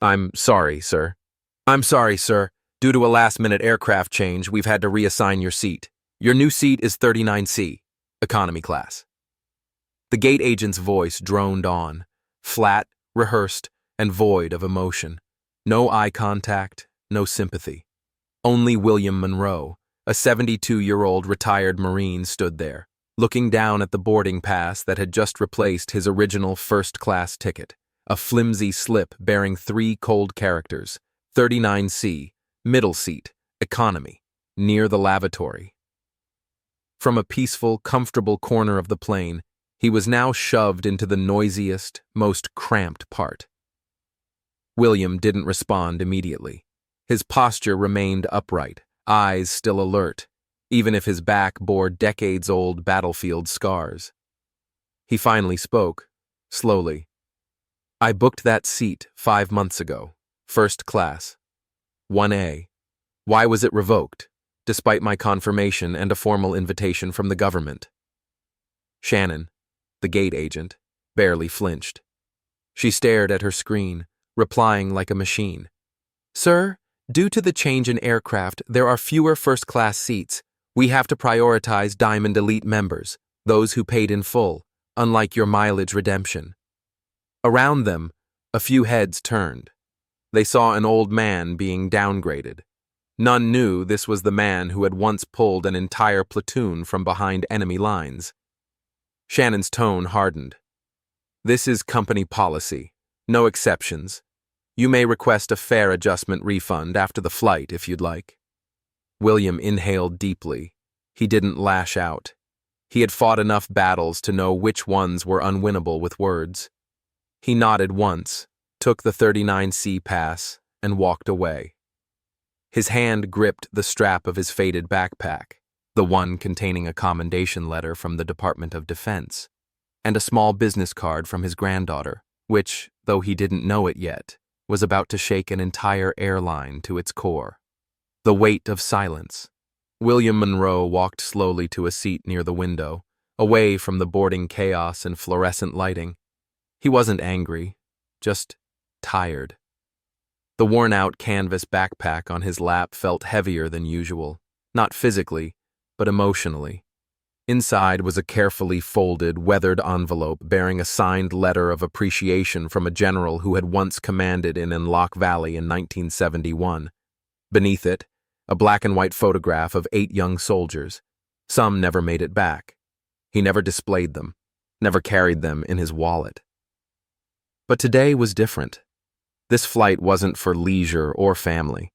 I'm sorry, sir. I'm sorry, sir. Due to a last-minute aircraft change, we've had to reassign your seat. Your new seat is 39C, economy class. The gate agent's voice droned on, flat, rehearsed, and void of emotion. No eye contact, no sympathy. Only William Monroe, a 72-year-old retired Marine, stood there, looking down at the boarding pass that had just replaced his original first-class ticket, a flimsy slip bearing 3 cold characters, 39C, middle seat, economy, near the lavatory. From a peaceful, comfortable corner of the plane, he was now shoved into the noisiest, most cramped part. William didn't respond immediately. His posture remained upright, eyes still alert, even if his back bore decades-old battlefield scars. He finally spoke, slowly. "I booked that seat 5 months ago, first class. 1A. Why was it revoked, despite my confirmation and a formal invitation from the government?" Shannon, the gate agent, barely flinched. She stared at her screen, replying like a machine. "Sir, due to the change in aircraft, there are fewer first-class seats. We have to prioritize Diamond Elite members, those who paid in full, unlike your mileage redemption." Around them, a few heads turned. They saw an old man being downgraded. None knew this was the man who had once pulled an entire platoon from behind enemy lines. Shannon's tone hardened. "This is company policy. No exceptions. You may request a fare adjustment refund after the flight if you'd like." William inhaled deeply. He didn't lash out. He had fought enough battles to know which ones were unwinnable with words. He nodded once, took the 39C pass, and walked away. His hand gripped the strap of his faded backpack, the one containing a commendation letter from the Department of Defense, and a small business card from his granddaughter, which, though he didn't know it yet, was about to shake an entire airline to its core. The weight of silence. William Monroe walked slowly to a seat near the window, away from the boarding chaos and fluorescent lighting. He wasn't angry, just tired. The worn-out canvas backpack on his lap felt heavier than usual, not physically, but emotionally. Inside was a carefully folded, weathered envelope bearing a signed letter of appreciation from a general who had once commanded in Enlock Valley in 1971. Beneath it, a black-and-white photograph of 8 young soldiers. Some never made it back. He never displayed them, never carried them in his wallet. But today was different. This flight wasn't for leisure or family.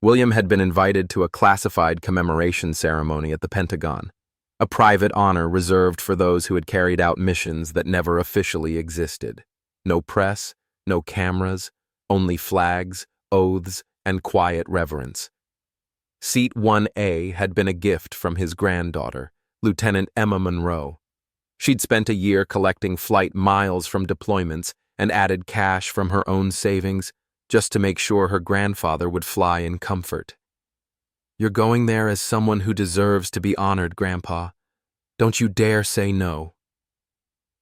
William had been invited to a classified commemoration ceremony at the Pentagon, a private honor reserved for those who had carried out missions that never officially existed. No press, no cameras, only flags, oaths, and quiet reverence. Seat 1A had been a gift from his granddaughter, Lieutenant Emma Monroe. She'd spent a year collecting flight miles from deployments and added cash from her own savings just to make sure her grandfather would fly in comfort. "You're going there as someone who deserves to be honored, Grandpa. Don't you dare say no."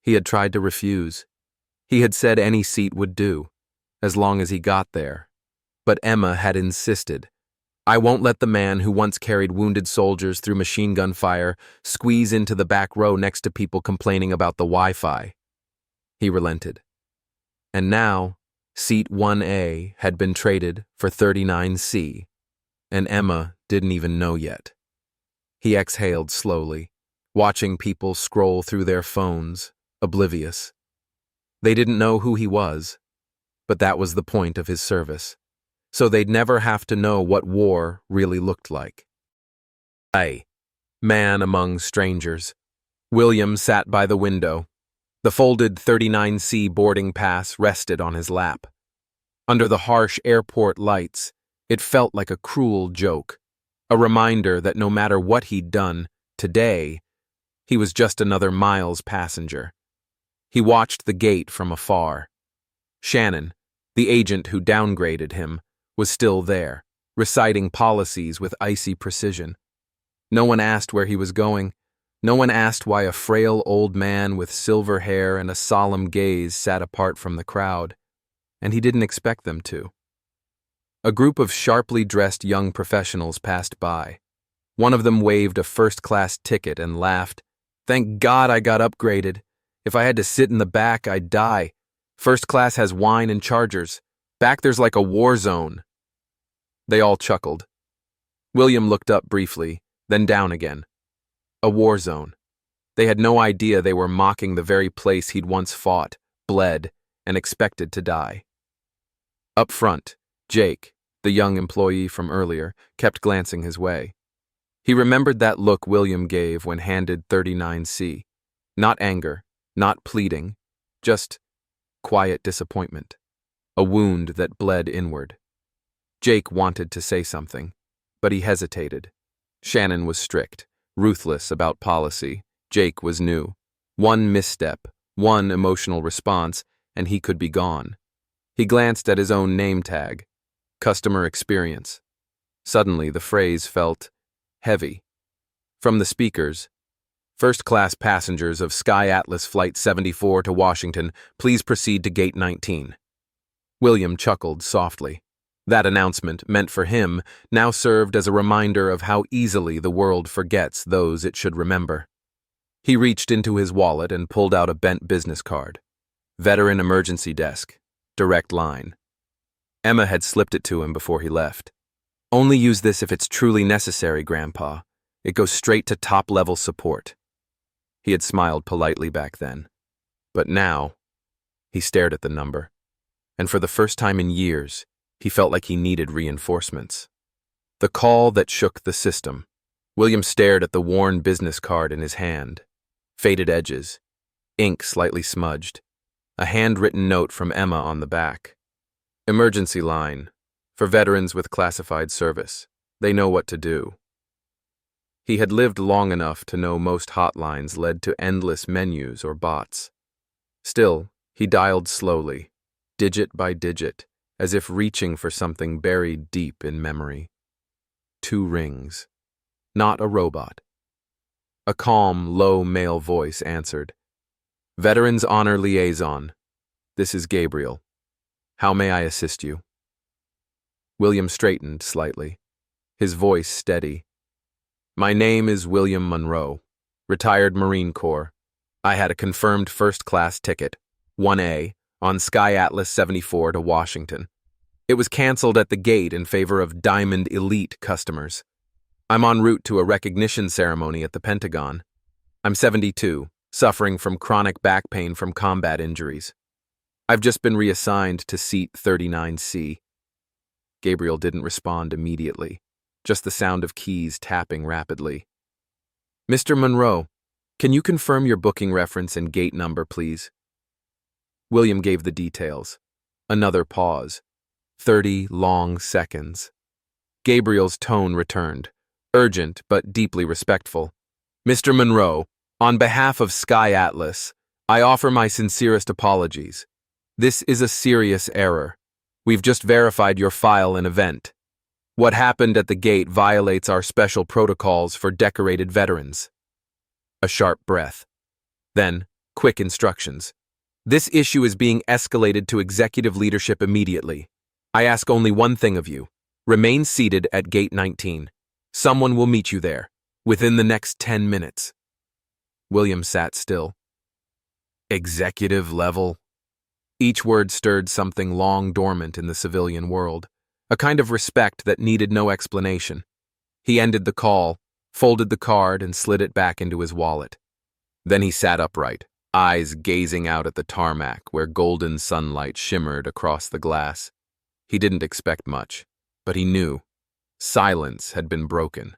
He had tried to refuse. He had said any seat would do, as long as he got there. But Emma had insisted. "I won't let the man who once carried wounded soldiers through machine gun fire squeeze into the back row next to people complaining about the Wi-Fi." He relented. And now, seat 1A had been traded for 39C, and Emma didn't even know yet. He exhaled slowly, watching people scroll through their phones, oblivious. They didn't know who he was, but that was the point of his service, so they'd never have to know what war really looked like. Man among strangers. William sat by the window. The folded 39C boarding pass rested on his lap. Under the harsh airport lights, it felt like a cruel joke, a reminder that no matter what he'd done, today, he was just another Miles passenger. He watched the gate from afar. Shannon, the agent who downgraded him, was still there, reciting policies with icy precision. No one asked where he was going. No one asked why a frail old man with silver hair and a solemn gaze sat apart from the crowd. and he didn't expect them to. A group of sharply dressed young professionals passed by. One of them waved a first-class ticket and laughed. "Thank God I got upgraded. If I had to sit in the back, I'd die. First class has wine and chargers. Back there's like a war zone." They all chuckled. William looked up briefly, then down again. A war zone. They had no idea they were mocking the very place he'd once fought, bled, and expected to die. Up front, Jake, the young employee from earlier, kept glancing his way. He remembered that look William gave when handed 39C. Not anger, not pleading, just quiet disappointment. A wound that bled inward. Jake wanted to say something, but he hesitated. Shannon was strict, ruthless about policy. Jake was new. One misstep, one emotional response, and he could be gone. He glanced at his own name tag. Customer experience. Suddenly, the phrase felt heavy. From the speakers, "First-class passengers of Sky Atlas Flight 74 to Washington, please proceed to Gate 19. William chuckled softly. That announcement, meant for him, now served as a reminder of how easily the world forgets those it should remember. He reached into his wallet and pulled out a bent business card. Veteran Emergency Desk. Direct line. Emma had slipped it to him before he left. "Only use this if it's truly necessary, Grandpa. It goes straight to top-level support." He had smiled politely back then. But now, he stared at the number. And for the first time in years, he felt like he needed reinforcements. The call that shook the system. William stared at the worn business card in his hand. Faded edges. Ink slightly smudged. A handwritten note from Emma on the back. "Emergency line. For veterans with classified service. They know what to do." He had lived long enough to know most hotlines led to endless menus or bots. Still, he dialed slowly, digit by digit, as if reaching for something buried deep in memory. 2 rings. Not a robot. A calm, low male voice answered. "Veterans Honor Liaison. This is Gabriel. How may I assist you?" William straightened slightly, his voice steady. "My name is William Monroe, retired Marine Corps. I had a confirmed first-class ticket, 1A, on Sky Atlas 74 to Washington. It was canceled at the gate in favor of Diamond Elite customers. I'm en route to a recognition ceremony at the Pentagon. I'm 72, suffering from chronic back pain from combat injuries. I've just been reassigned to seat 39C. Gabriel didn't respond immediately, just the sound of keys tapping rapidly. "Mr. Monroe, can you confirm your booking reference and gate number, please?" William gave the details. Another pause. 30 long seconds. Gabriel's tone returned, urgent but deeply respectful. "Mr. Monroe, on behalf of Sky Atlas, I offer my sincerest apologies. This is a serious error. We've just verified your file and event. What happened at the gate violates our special protocols for decorated veterans." A sharp breath. Then, quick instructions. "This issue is being escalated to executive leadership immediately. I ask only one thing of you. Remain seated at Gate 19. Someone will meet you there, within the next 10 minutes. William sat still. Executive level? Each word stirred something long dormant in the civilian world, a kind of respect that needed no explanation. He ended the call, folded the card, and slid it back into his wallet. Then he sat upright, eyes gazing out at the tarmac where golden sunlight shimmered across the glass. He didn't expect much, but he knew. Silence had been broken.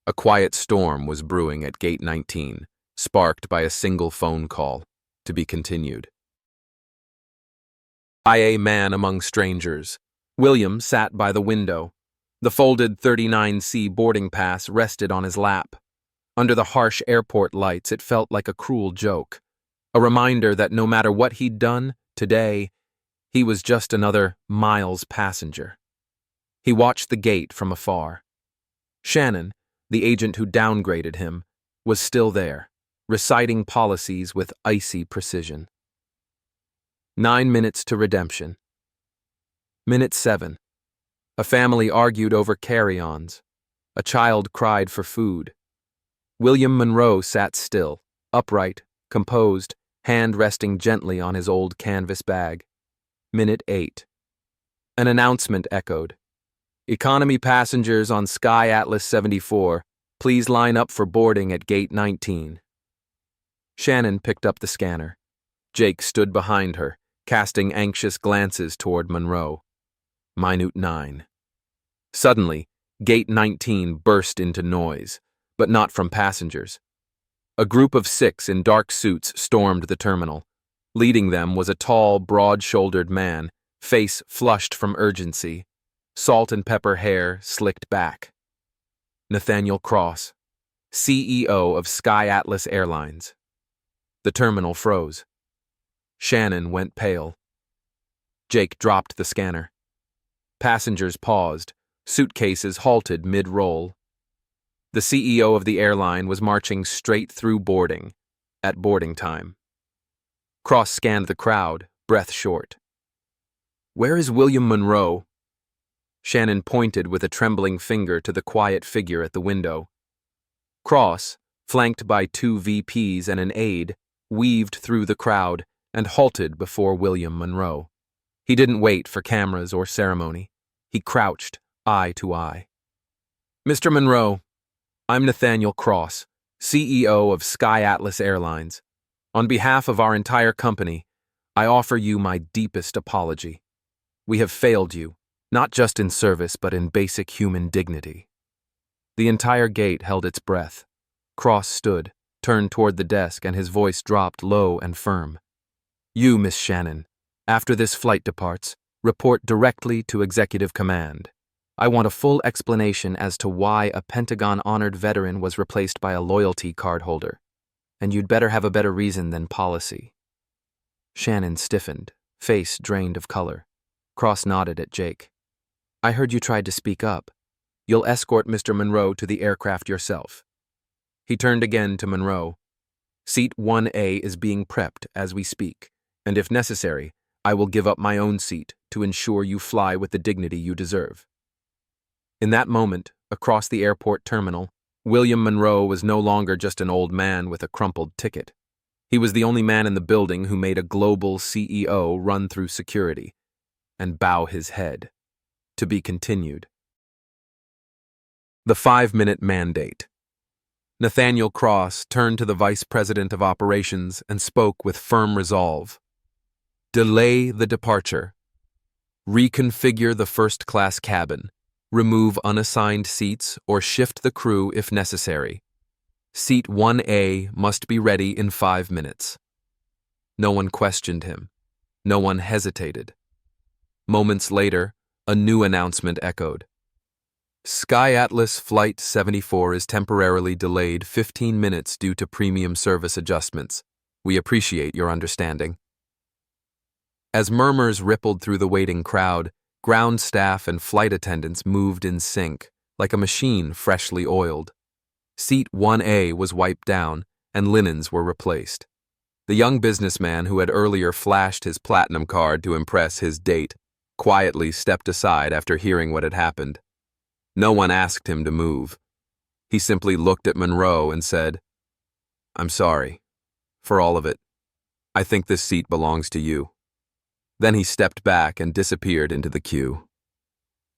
A quiet storm was brewing at Gate 19, sparked by a single phone call, to be continued. A man among strangers. William sat by the window. The folded 39C boarding pass rested on his lap. Under the harsh airport lights, it felt like a cruel joke. A reminder that no matter what he'd done, today, he was just another Miles passenger. He watched the gate from afar. Shannon, the agent who downgraded him, was still there, reciting policies with icy precision. 9 minutes to redemption. Minute 7. A family argued over carry-ons. A child cried for food. William Monroe sat still, upright, composed, hand resting gently on his old canvas bag. Minute 8. An announcement echoed. Economy passengers on Sky Atlas 74, please line up for boarding at gate 19. Shannon picked up the scanner. Jake stood behind her, casting anxious glances toward Monroe. Minute 9. Suddenly, gate 19 burst into noise, but not from passengers. A group of 6 in dark suits stormed the terminal. Leading them was a tall, broad-shouldered man, face flushed from urgency, salt and pepper hair slicked back. Nathaniel Cross, CEO of Sky Atlas Airlines. The terminal froze. Shannon went pale. Jake dropped the scanner. Passengers paused, suitcases halted mid-roll. The CEO of the airline was marching straight through boarding, at boarding time. Cross scanned the crowd, breath short. "Where is William Monroe?" Shannon pointed with a trembling finger to the quiet figure at the window. Cross, flanked by 2 VPs and an aide, weaved through the crowd and halted before William Monroe. He didn't wait for cameras or ceremony. He crouched, eye to eye. "Mr. Monroe, I'm Nathaniel Cross, CEO of Sky Atlas Airlines. On behalf of our entire company, I offer you my deepest apology. We have failed you, not just in service but in basic human dignity." The entire gate held its breath. Cross stood, turned toward the desk, and his voice dropped low and firm. "You, Miss Shannon, after this flight departs, report directly to Executive Command. I want a full explanation as to why a Pentagon-honored veteran was replaced by a loyalty card holder. And you'd better have a better reason than policy." Shannon stiffened, face drained of color. Cross nodded at Jake. "I heard you tried to speak up. You'll escort Mr. Monroe to the aircraft yourself." He turned again to Monroe. "Seat 1A is being prepped as we speak, and if necessary, I will give up my own seat to ensure you fly with the dignity you deserve." In that moment, across the airport terminal, William Monroe was no longer just an old man with a crumpled ticket. He was the only man in the building who made a global CEO run through security and bow his head. To be continued. The 5-minute mandate. Nathaniel Cross turned to the Vice President of Operations and spoke with firm resolve. "Delay the departure. Reconfigure the first-class cabin. Remove unassigned seats or shift the crew if necessary. Seat 1A must be ready in 5 minutes." No one questioned him. No one hesitated. Moments later, a new announcement echoed. "Sky Atlas Flight 74 is temporarily delayed 15 minutes due to premium service adjustments. We appreciate your understanding." As murmurs rippled through the waiting crowd, ground staff and flight attendants moved in sync, like a machine freshly oiled. Seat 1A was wiped down, and linens were replaced. The young businessman who had earlier flashed his platinum card to impress his date quietly stepped aside after hearing what had happened. No one asked him to move. He simply looked at Monroe and said, "I'm sorry. For all of it. I think this seat belongs to you." Then he stepped back and disappeared into the queue.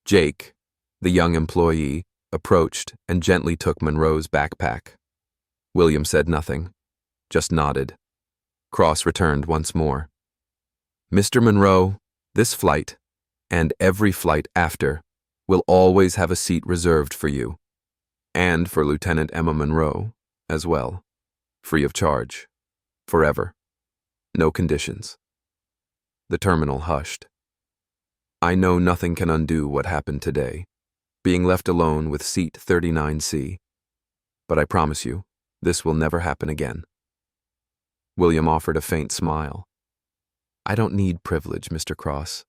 Jake, the young employee, approached and gently took Monroe's backpack. William said nothing, just nodded. Cross returned once more. "Mr. Monroe, this flight, and every flight after, will always have a seat reserved for you, and for Lieutenant Emma Monroe as well, free of charge, forever, no conditions." The terminal hushed. "I know nothing can undo what happened today, being left alone with seat 39C, but I promise you, this will never happen again." William offered a faint smile. "I don't need privilege, Mr. Cross,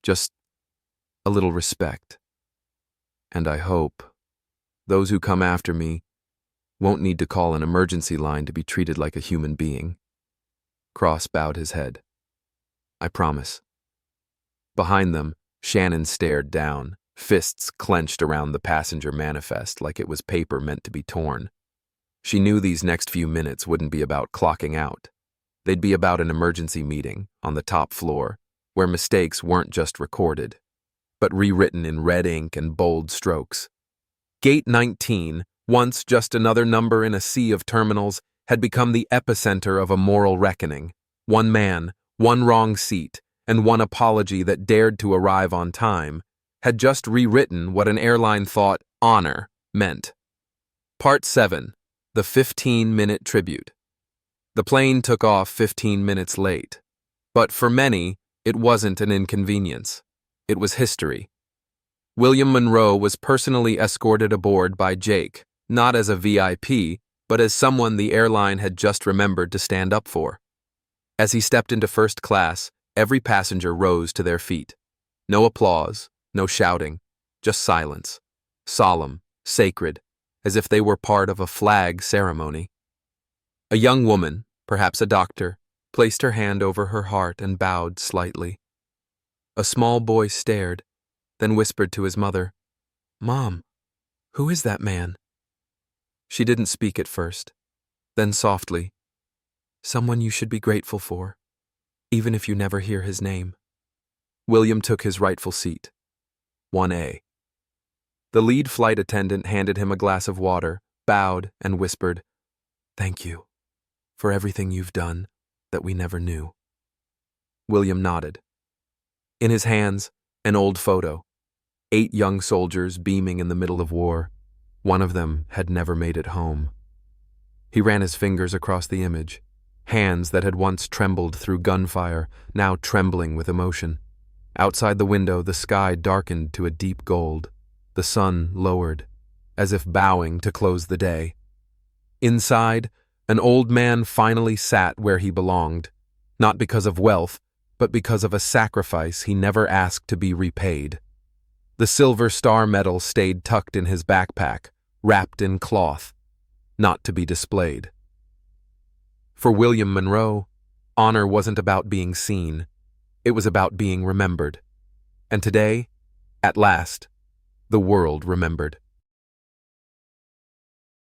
just a little respect. And I hope those who come after me won't need to call an emergency line to be treated like a human being." Cross bowed his head. "I promise." Behind them, Shannon stared down, fists clenched around the passenger manifest like it was paper meant to be torn. She knew these next few minutes wouldn't be about clocking out. They'd be about an emergency meeting on the top floor, where mistakes weren't just recorded, but rewritten in red ink and bold strokes. Gate 19, once just another number in a sea of terminals, had become the epicenter of a moral reckoning. One man, one wrong seat, and one apology that dared to arrive on time had just rewritten what an airline thought honor meant. Part 7. The 15-minute tribute. The plane took off 15 minutes late, but for many, it wasn't an inconvenience. It was history. William Monroe was personally escorted aboard by Jake, not as a VIP, but as someone the airline had just remembered to stand up for. As he stepped into first class, every passenger rose to their feet. No applause, no shouting, just silence. Solemn, sacred, as if they were part of a flag ceremony. A young woman, perhaps a doctor, placed her hand over her heart and bowed slightly. A small boy stared, then whispered to his mother, "Mom, who is that man?" She didn't speak at first. Then softly, "Someone you should be grateful for, even if you never hear his name." William took his rightful seat. 1A. The lead flight attendant handed him a glass of water, bowed, and whispered, "Thank you for everything you've done that we never knew." William nodded. In his hands, an old photo. 8 young soldiers beaming in the middle of war. One of them had never made it home. He ran his fingers across the image, hands that had once trembled through gunfire, now trembling with emotion. Outside the window, the sky darkened to a deep gold. The sun lowered, as if bowing to close the day. Inside, an old man finally sat where he belonged, not because of wealth, but because of a sacrifice he never asked to be repaid. The Silver Star medal stayed tucked in his backpack, wrapped in cloth, not to be displayed. For William Monroe, honor wasn't about being seen. It was about being remembered. And today, at last, the world remembered.